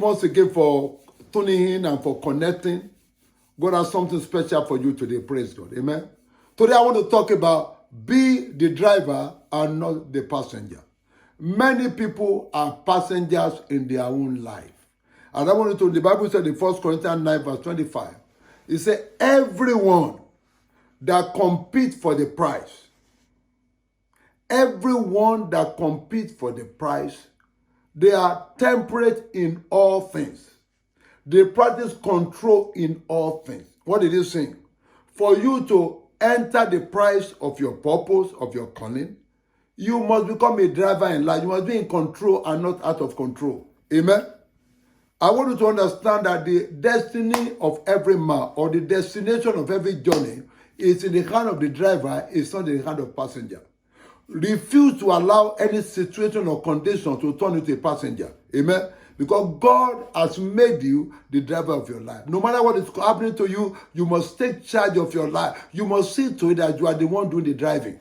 once again for tuning in and for connecting. God has something special for you today. Praise God. Amen. Today I want to talk about be the driver and not the passenger. Many people are passengers in their own life. And I want you to, the Bible said in 1 Corinthians 9 verse 25, it said, everyone that competes for the prize, everyone that competes for the prize, they are temperate in all things. They practice control in all things. What did he say? For you to enter the prize of your purpose, of your calling, you must become a driver in life. You must be in control and not out of control. Amen? I want you to understand that the destiny of every man or the destination of every journey is in the hand of the driver, it's not in the hand of passenger. Refuse to allow any situation or condition to turn you to a passenger. Amen? Because God has made you the driver of your life. No matter what is happening to you, you must take charge of your life. You must see to it that you are the one doing the driving.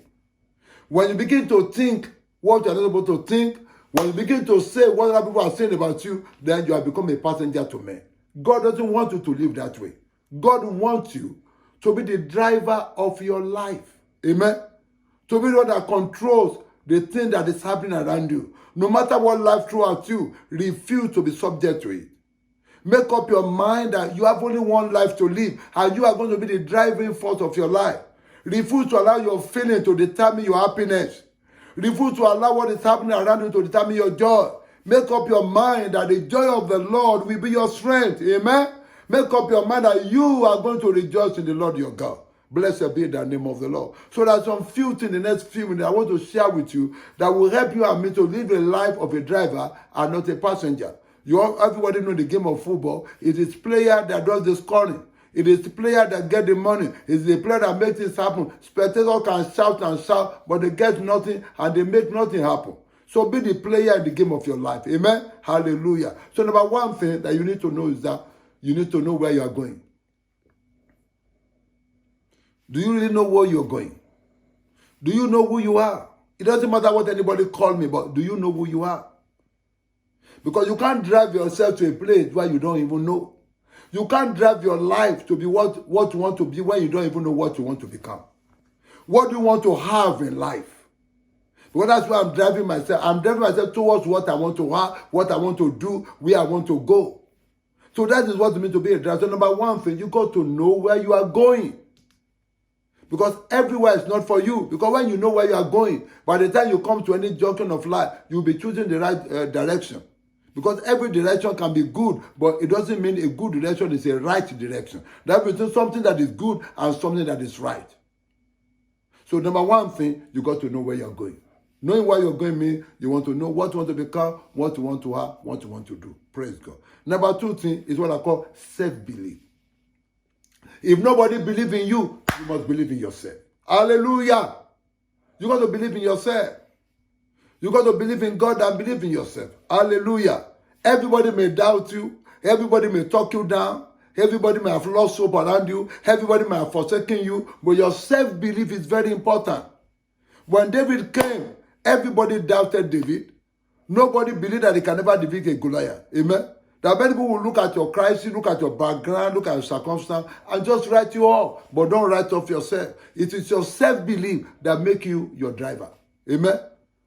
When you begin to think what you are not able to think, when you begin to say what other people are saying about you, then you have become a passenger to men. God doesn't want you to live that way. God wants you to be the driver of your life. Amen? To be the one that controls the thing that is happening around you. No matter what life throws at you, refuse to be subject to it. Make up your mind that you have only one life to live and you are going to be the driving force of your life. Refuse to allow your feeling to determine your happiness. Refuse to allow what is happening around you to determine your joy. Make up your mind that the joy of the Lord will be your strength. Amen? Make up your mind that you are going to rejoice in the Lord your God. Blessed be the name of the Lord. So there's some few things in the next few minutes I want to share with you that will help you and me to live a life of a driver and not a passenger. Everybody know the game of football. It is player that does the scoring. It is the player that gets the money. It's the player that makes it happen. Spectators can shout and shout, but they get nothing and they make nothing happen. So be the player in the game of your life. Amen? Hallelujah. So number one thing that you need to know is that you need to know where you are going. Do you really know where you're going? Do you know who you are? It doesn't matter what anybody call me, but do you know who you are? Because you can't drive yourself to a place where you don't even know. You can't drive your life to be what you want to be when you don't even know what you want to become. What do you want to have in life? Because that's why I'm driving myself. I'm driving myself towards what I want to have, what I want to do, where I want to go. So that is what it means to be a driver. So number one thing, you got to know where you are going. Because everywhere is not for you. Because when you know where you are going, by the time you come to any junction of life, you'll be choosing the right direction. Because every direction can be good, but it doesn't mean a good direction is a right direction. That means something that is good and something that is right. So number one thing, you got to know where you're going. Knowing where you're going means you want to know what you want to become, what you want to have, what you want to do. Praise God. Number two thing is what I call self-belief. If nobody believes in you, you must believe in yourself. Hallelujah. You got to believe in yourself. You got to believe in God and believe in yourself. Hallelujah. Everybody may doubt you. Everybody may talk you down. Everybody may have lost hope around you. Everybody may have forsaken you. But your self-belief is very important. When David came, everybody doubted David. Nobody believed that he can never defeat a Goliath. Amen. There are many people who look at your crisis, look at your background, look at your circumstance, and just write you off. But don't write off yourself. It is your self-belief that makes you your driver. Amen.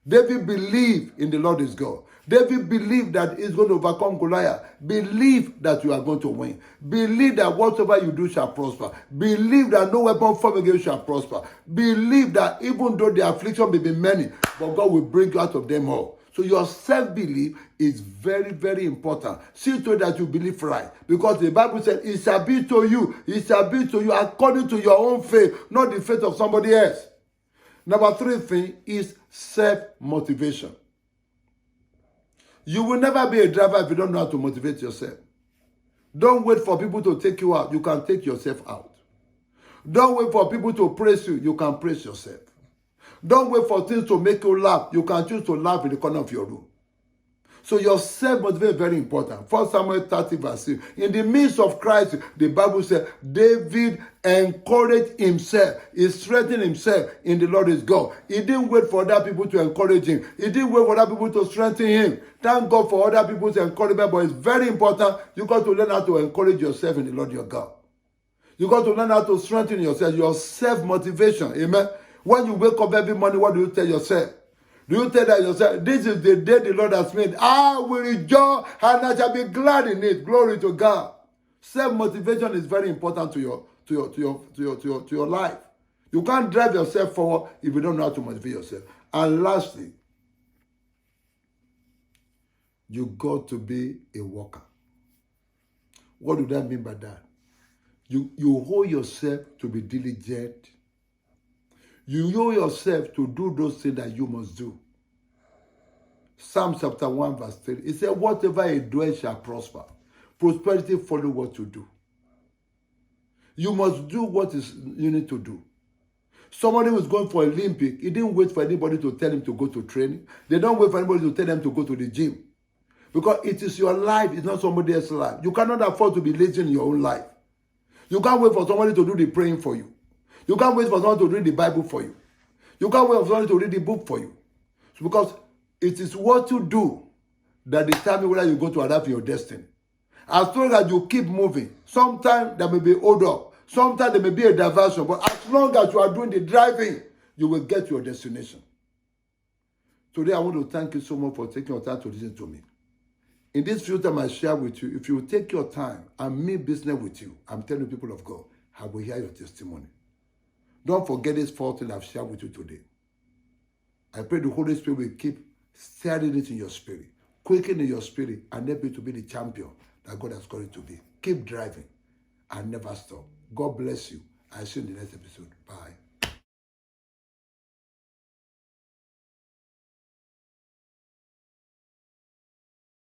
David believed in the Lord his God. David believed that he's going to overcome Goliath. Believe that you are going to win. Believe that whatever you do shall prosper. Believe that no weapon formed against you shall prosper. Believe that even though the affliction may be many, but God will bring you out of them all. So your self-belief is very, very important. See to it that you believe right. Because the Bible said, it shall be to you. It shall be to you according to your own faith, not the faith of somebody else. Number three thing is self-motivation. You will never be a driver if you don't know how to motivate yourself. Don't wait for people to take you out. You can take yourself out. Don't wait for people to praise you. You can praise yourself. Don't wait for things to make you laugh. You can choose to laugh in the corner of your room. So your self-motivation is very important. 1 Samuel 30 verse 6. In the midst of Christ, the Bible says, David encouraged himself. He strengthened himself in the Lord his God. He didn't wait for other people to encourage him. He didn't wait for other people to strengthen him. Thank God for other people's encouragement, but it's very important. You got to learn how to encourage yourself in the Lord your God. You got to learn how to strengthen yourself, your self-motivation. Amen. When you wake up every morning, what do you tell yourself? Do you tell that yourself, this is the day the Lord has made. I will rejoice and I shall be glad in it. Glory to God. Self-motivation is very important to your life. You can't drive yourself forward if you don't know how to motivate yourself. And lastly, you got to be a worker. What do that mean by that? You hold yourself to be diligent. You know yourself to do those things that you must do. Psalm chapter 1 verse 3. It said, whatever you do shall prosper. Prosperity follow what you do. You must do what you need to do. Somebody who is going for Olympic, he didn't wait for anybody to tell him to go to training. They don't wait for anybody to tell them to go to the gym. Because it is your life, it's not somebody else's life. You cannot afford to be lazy in your own life. You can't wait for somebody to do the praying for you. You can't wait for someone to read the Bible for you. You can't wait for someone to read the book for you. So because it is what you do that determines whether you go to arrive your destiny. As long as you keep moving, sometimes there may be hold up. Sometimes there may be a diversion. But as long as you are doing the driving, you will get to your destination. Today, I want to thank you so much for taking your time to listen to me. In this few time I share with you, if you take your time and mean business with you, I'm telling you, people of God, I will hear your testimony. Don't forget this 4 things I've shared with you today. I pray the Holy Spirit will keep stirring it in your spirit, quicken in your spirit, and help you to be the champion that God has called you to be. Keep driving and never stop. God bless you. I'll see you in the next episode. Bye.